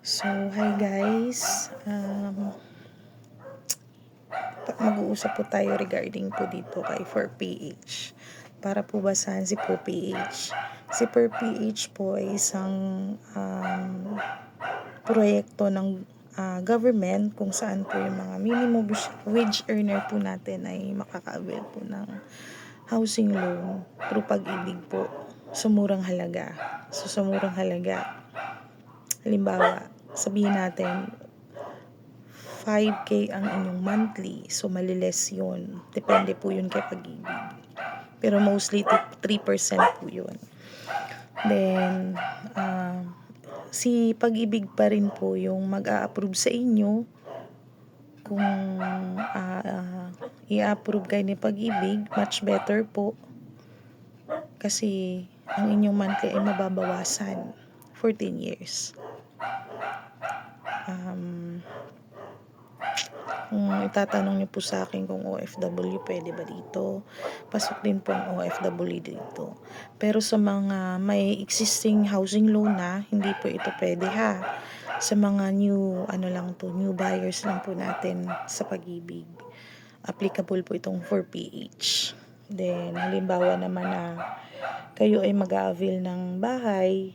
So, hi guys. Mag-uusap po tayo regarding po dito kay 4PH. Para po basahan si 4PH. Si 4PH po ay isang proyekto ng government kung saan po yung mga minimum wage earner po natin ay makaka-avail po ng housing loan through Pag-ibig po sa murang halaga. So, sa murang halaga, halimbawa, sabihin natin 5K ang inyong monthly. So, maliles yun. Depende po yun kay Pag-ibig. Pero mostly 3% po yun. Then, si Pag-ibig pa rin po yung mag-a-approve sa inyo kung i-approve kayo ni Pag-ibig, much better po. Kasi, ang inyong monthly ay mababawasan for 10 years. Kung itatanong niyo po sa akin kung OFW pwede ba dito, pasok din po ang OFW dito. Pero sa mga may existing housing loan na, hindi po ito pwede ha. Sa mga new buyers lang po natin sa Pag-ibig, applicable po itong 4PH. Then, halimbawa naman na kayo ay mag-a-avail ng bahay,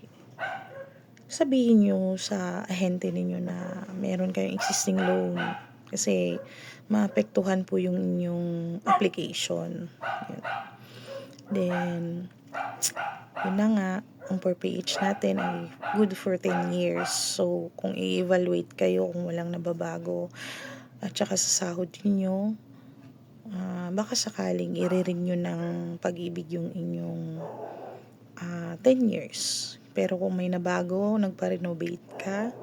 sabihin nyo sa ahente ninyo na meron kayong existing loan kasi maapektuhan po yung inyong application. Yun. Then, yun na nga, ang 4PH natin ay good for 10 years. So, kung i-evaluate kayo kung walang nababago at saka sa sahod niyo, baka sakaling i-renew ng Pag-ibig yung inyong 10 years. Pero kung may nabago, nagpa-renovate ka,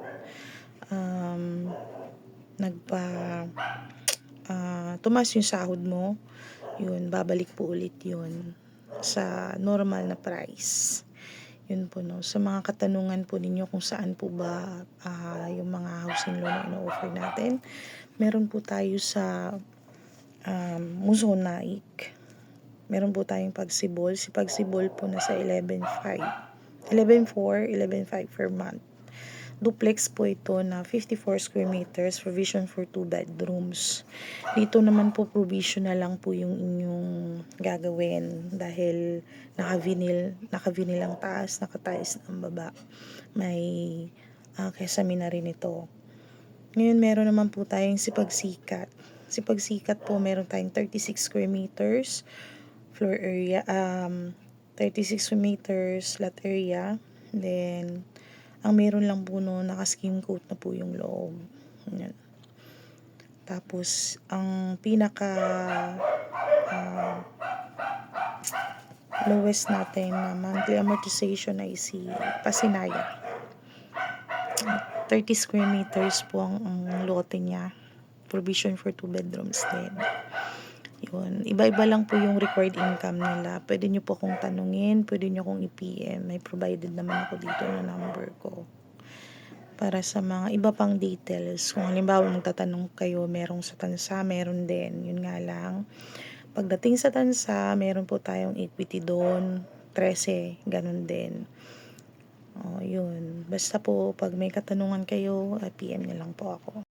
tumas yung sahod mo, yun, babalik po ulit yun sa normal na price. Yun po, no. Sa mga katanungan po ninyo kung saan po ba yung mga housing loan na ino-offer natin, meron po tayo sa Muzonaik. Meron po tayong Pagsibol. Si Pagsibol po nasa 11.4, 11.5 per month. Duplex po ito na 54 square meters, provision for 2 bedrooms. Dito naman po provisional lang po yung inyong gagawin dahil naka-vinyl ang taas, naka-tiles ang baba. May kesame na rin ito. Ngayon meron naman po tayong si Pagsikat. Si Pagsikat po meron tayong 36 square meters floor area, 36 meters lot area. Then, ang meron lang po no, naka-skim coat na po yung loob. Yan. Tapos, ang pinaka lowest natin na monthly amortization ay si Pasinaya. 30 square meters po ang lote niya. Provision for 2 bedrooms din. Yun. Iba-iba lang po yung required income nila. Pwede nyo po akong tanungin, pwede nyo akong i-PM. May provided naman ako dito na number ko. Para sa mga iba pang details, kung halimbawa magtatanong kayo, merong sa Tansa, meron din. Yun nga lang. Pagdating sa Tansa, meron po tayong equity doon, 13, ganun din. Yun. Basta po, pag may katanungan kayo, PM nyo lang po ako.